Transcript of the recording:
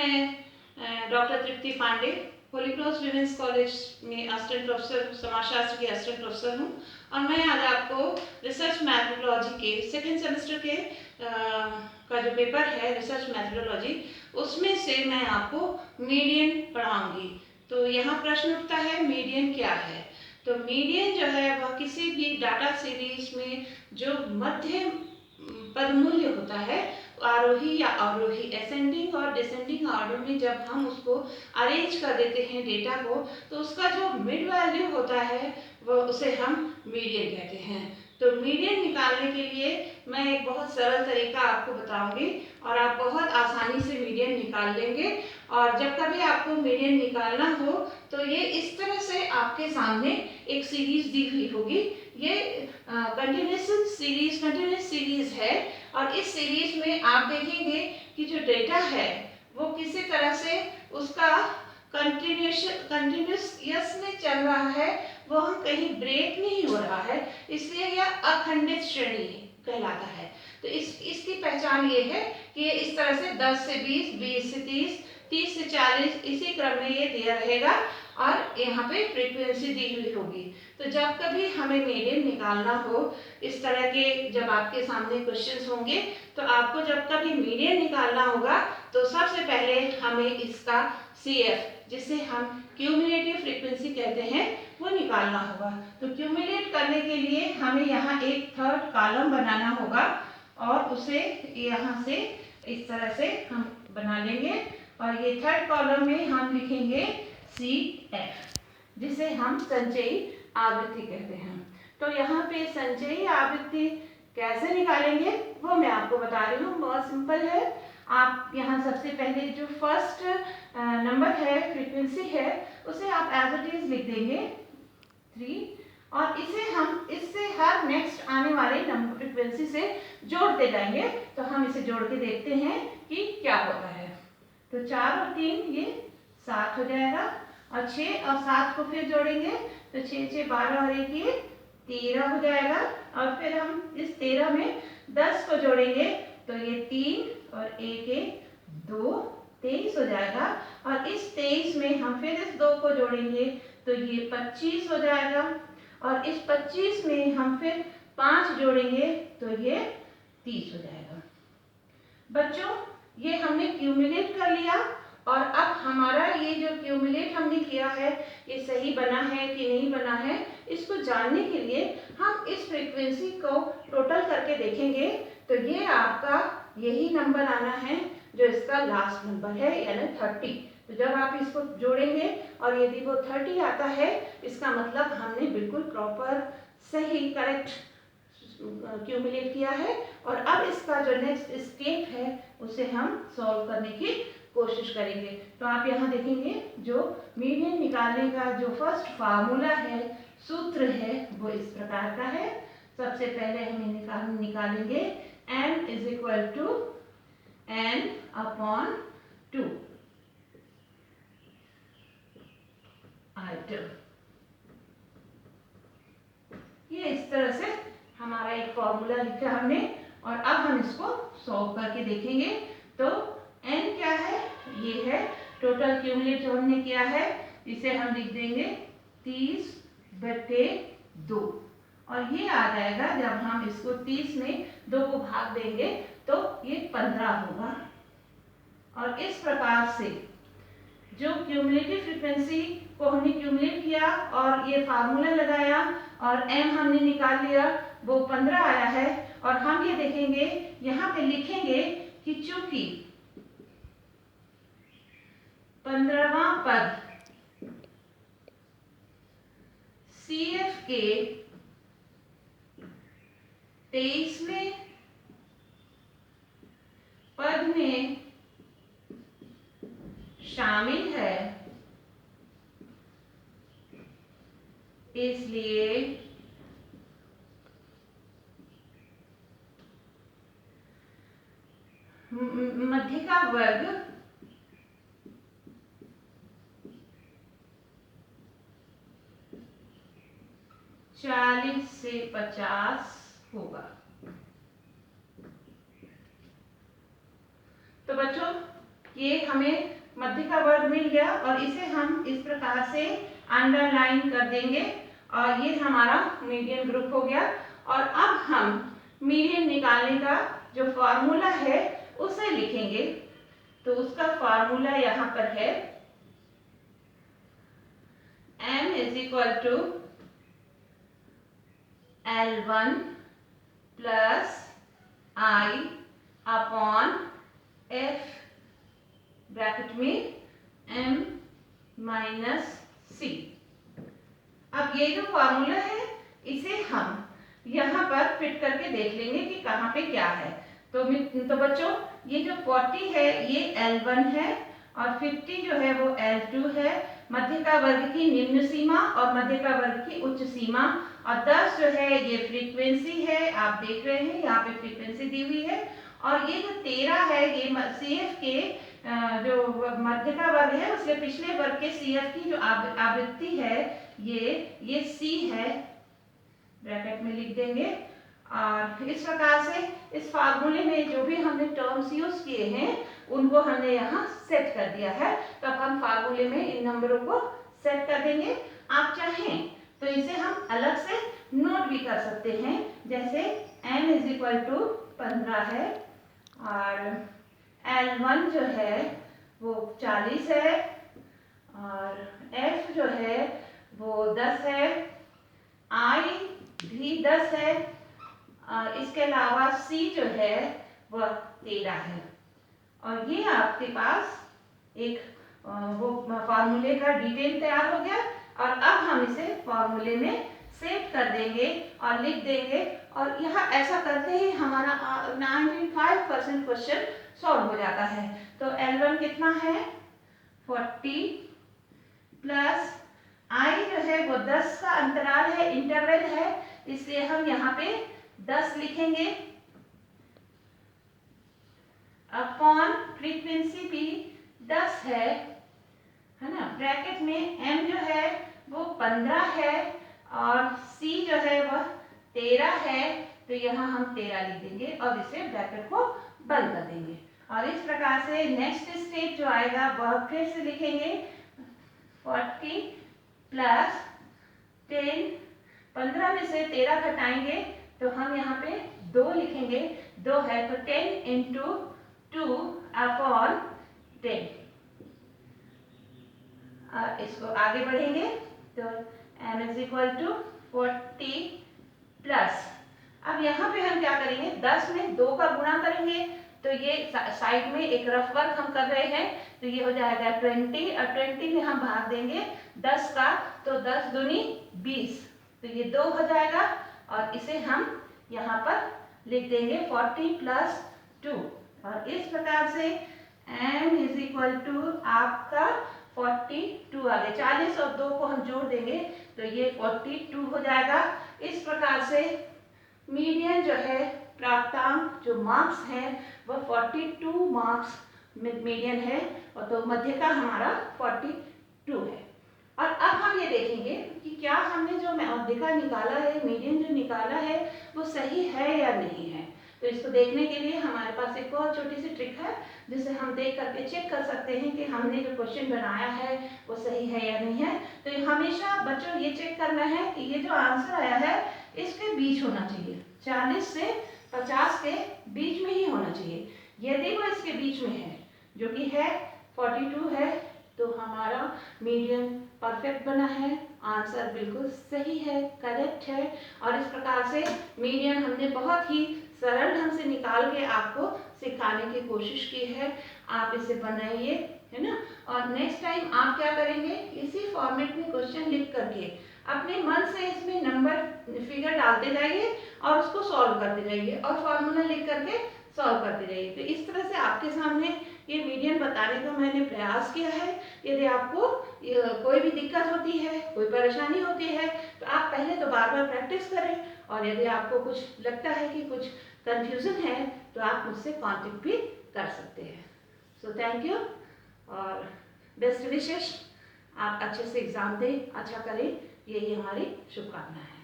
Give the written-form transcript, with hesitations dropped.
मैं doctor Tripti Pandey Holy Cross women's college में assistant professor समाजशास्त्र की असिस्टेंट प्रोफेसर हूँ और मैं आज आपको रिसर्च मैथोडोलॉजी के सेकेंड सेमेस्टर के का जो पेपर है रिसर्च मैथोडोलॉजी उसमें से मैं आपको मीडियन पढ़ाऊंगी। तो यहाँ प्रश्न उठता है मीडियन क्या है। तो मीडियन जो है वह किसी भी डाटा सीरीज में जो मध्य पद मूल्य होता है आरोही या अवरोही असेंडिंग और डिसेंडिंग ऑर्डर में जब हम उसको अरेंज कर देते हैं डेटा को तो उसका जो मिड वैल्यू होता है वह उसे हम मीडियन कहते हैं। तो मीडियन निकालने के लिए मैं एक बहुत सरल तरीका आपको बताऊंगी और आप बहुत आसानी से मीडियन निकाल लेंगे। और जब कभी आपको मीडियन निकालना हो तो ये इस तरह से आपके सामने एक सीरीज दी हुई होगी। ये कंटिन्यूस सीरीज है और इस सीरीज में आप देखेंगे कि जो डेटा है वो किसी तरह से उसका कंटिन्यूस में चल रहा है, वो हम कहीं ब्रेक नहीं हो रहा है, इसलिए यह अखंडित श्रेणी कहलाता है। तो इसकी पहचान ये है कि ये इस तरह से 10 से 20, 20 से 30, 30 से 40 इसी क्रम में ये दिया रहेगा और यहाँ पे फ्रीक्वेंसी दी हुई होगी। तो जब कभी हमें मीडियन निकालना हो इस तरह के जब आपके सामने क्वेश्चंस होंगे तो आपको जब कभी मीडियन निकालना होगा तो सबसे पहले हमें इसका CF जिसे हम क्यूमुलेटिव फ्रीक्वेंसी कहते हैं वो निकालना होगा। तो क्यूमुलेट करने के लिए हमें यहाँ एक थर्ड कॉलम बनाना होगा और उसे यहाँ से इस तरह से हम बना लेंगे और ये थर्ड कॉलम में हम लिखेंगे CF जिसे हम संचयी आवृत्ति कहते हैं। तो यहाँ पे संचयी आवृत्ति कैसे निकालेंगे वो मैं आपको बता रही हूँ, बहुत सिंपल है। आप यहाँ सबसे पहले जो फर्स्ट नंबर है फ्रीक्वेंसी है उसे आप एज इट इज लिख देंगे 3 और इसे हम इससे हर नेक्स्ट आने वाले नंबर फ्रीक्वेंसी से जोड़ते जाएंगे। तो हम इसे जोड़ के देखते हैं कि क्या होता है। तो 4 और 3 ये 7 हो जाएगा और 6 और 7 को फिर जोड़ेंगे तो 6 6 12 और 1 ये 13 हो जाएगा और फिर हम इस 13 में 10 को जोड़ेंगे तो ये 3 और 1 1 2 23 हो जाएगा और इस 23 में हम फिर इस 2 को जोड़ेंगे तो ये 25 हो जाएगा और इस 25 में हम फिर 5 जोड़ेंगे तो ये 30 हो जाएगा। बच्चों ये हमने क्यूमुलेट कर लिया और अब हमारा ये जो क्यूमुलेट हमने किया है ये सही बना है कि नहीं बना है इसको जानने के लिए हम इस फ्रीक्वेंसी को टोटल करके देखेंगे। तो ये आपका यही नंबर आना है जो इसका लास्ट नंबर है यानी 30। तो जब आप इसको जोड़ेंगे और यदि वो 30 आता है इसका मतलब हमने बिल्कुल प्रॉपर सही करेक्ट क्यूमुलेट किया है और अब इसका जो नेक्स्ट स्टेप है उसे हम सॉल्व करने की कोशिश करेंगे। तो आप यहाँ देखेंगे जो मीडियन निकालने का जो फर्स्ट फार्मूला है सूत्र है वो इस प्रकार का है। सबसे पहले हम निकालेंगे n is equal to n upon 2 item. ये इस तरह से हमारा एक फॉर्मूला लिखा हमने और अब हम इसको सॉल्व करके देखेंगे। तो n क्या है, ये है टोटल क्यूमुलेट जो हमने किया है इसे हम लिख देंगे 30/2 और ये आ जाएगा जब हम इसको 30 में 2 को भाग देंगे तो ये 15 होगा। और इस प्रकार से जो क्यूमुलेटिव फ्रीक्वेंसी को हमने क्यूमुलेट किया और ये फार्मूला लगाया और m हमने निकाल लिया वो 15 आया है और हम ये देखेंगे यहाँ पे लिखेंगे कि चूंकि 15वां पद CF के 23वें पद में शामिल है इसलिए मध्य का वर्ग 40 से 50 होगा। तो बच्चों ये हमें मध्य का वर्ग मिल गया और इसे हम इस प्रकार से अंडरलाइन कर देंगे और ये हमारा मीडियन ग्रुप हो गया। और अब हम मीडियन निकालने का जो फॉर्मूला है उसे लिखेंगे। तो उसका फॉर्मूला यहाँ पर है m is equal to L1 plus I upon F bracket में m माइनस c। अब ये जो फॉर्मूला है इसे हम यहाँ पर फिट करके देख लेंगे कि कहाँ पे क्या है। तो बच्चों ये जो 40 है ये L1 है और 50 जो है वो L2 है। मध्य का वर्ग की निम्न सीमा और मध्य का वर्ग की उच्च सीमा, और 10 जो है ये फ्रीक्वेंसी है, आप देख रहे हैं यहाँ पे फ्रीक्वेंसी दी हुई है। और ये जो 13 है ये CF के जो मध्य का वर्ग है उसके पिछले वर्ग के CF की जो आवृत्ति है ये C है, ब्रैकेट में लिख देंगे। और इस प्रकार से इस फार्मूले में जो भी हमने टर्म्स यूज किए हैं उनको हमने यहाँ सेट कर दिया है। तो अब हम फार्मूले में इन नंबरों को सेट कर देंगे। आप चाहें तो इसे हम अलग से नोट भी कर सकते हैं, जैसे m इज इक्वल टू 15 है और L1 जो है वो 40 है और F जो है वो 10 है, I भी 10 है और इसके अलावा C जो है वह 13 है। और ये आपके पास एक वो फार्मूले का डिटेल तैयार हो गया। और अब हम इसे फार्मूले में सेट कर देंगे और लिख देंगे और यहाँ ऐसा करते ही हमारा 95% क्वेश्चन सॉल्व हो जाता है। तो L1 कितना है 40 प्लस I जो है वो 10 का अंतराल है, इंटरवल है, इसलिए हम यहाँ पे 10 लिखेंगे अपॉन फ्रीक्वेंसी भी 10 है ना। ब्रैकेट में m जो है वो 15 है और c जो है वह 13 है, तो यहाँ हम 13 लिख देंगे और इसे ब्रैकेट को बंद कर देंगे। और इस प्रकार से नेक्स्ट स्टेप जो आएगा वह फिर से लिखेंगे 40 प्लस 10, 15 में से 13 घटाएंगे तो हम यहाँ पे 2 लिखेंगे, 2 है तो 10 इंटू 2 अपॉन 10। इसको आगे बढ़ेंगे तो m is equal to 40 plus, अब यहाँ पे हम क्या करेंगे 10 में 2 का गुणा करेंगे तो ये साइड में एक रफ वर्क हम कर रहे हैं तो ये हो जाएगा 20 और 20 में हम भाग देंगे 10 का तो 10 दूनी 20, तो ये 2 हो जाएगा और इसे हम यहाँ पर लिख देंगे 40 प्लस 2। और इस प्रकार से m इज इक्वल टू आपका 42 आ गया। 40 और 2 को हम जोड़ देंगे तो ये 42 हो जाएगा। इस प्रकार से मीडियन जो है प्राप्तांक जो मार्क्स हैं वह 42 मार्क्स मीडियन है और तो मध्य का हमारा 42 है। और अब हम ये देखेंगे कि क्या हमने जो मध्य का निकाला है, मीडियन जो निकाला है वो सही है या नहीं है। तो इसको देखने के लिए हमारे पास एक और छोटी सी ट्रिक है जिसे हम देख करके चेक कर सकते हैं कि हमने जो क्वेश्चन बनाया है वो सही है या नहीं है। तो हमेशा बच्चों ये चेक करना है कि ये जो आंसर आया है इसके बीच होना चाहिए, 40 से 50 के बीच में ही होना चाहिए। यदि वो इसके बीच में है जो कि है 42 है तो हमारा मीडियन परफेक्ट बना है, आंसर बिल्कुल सही है, करेक्ट है। और इस प्रकार से मीडियन हमने बहुत ही सरल ढंग से निकाल के आपको सिखाने की कोशिश की है। आप इसे बनाइए, है ना। और नेक्स्ट टाइम आप क्या करेंगे, इसी फॉर्मेट में क्वेश्चन लिख करके अपने मन से इसमें नंबर फिगर डालते जाइए और उसको सॉल्व करते जाइए और फॉर्मूला लिख करके सॉल्व करते जाइए। तो इस तरह से आपके सामने ये मीडियन बताने का मैंने प्रयास किया है। यदि आपको कोई भी दिक्कत होती है, कोई परेशानी होती है तो आप पहले तो बार बार प्रैक्टिस करें और यदि आपको कुछ लगता है कि कुछ कंफ्यूजन है तो आप मुझसे कांटेक्ट भी कर सकते हैं। सो थैंक यू और बेस्ट विशेष। आप अच्छे से एग्ज़ाम दें, अच्छा करें, यही हमारी शुभकामनाएं है।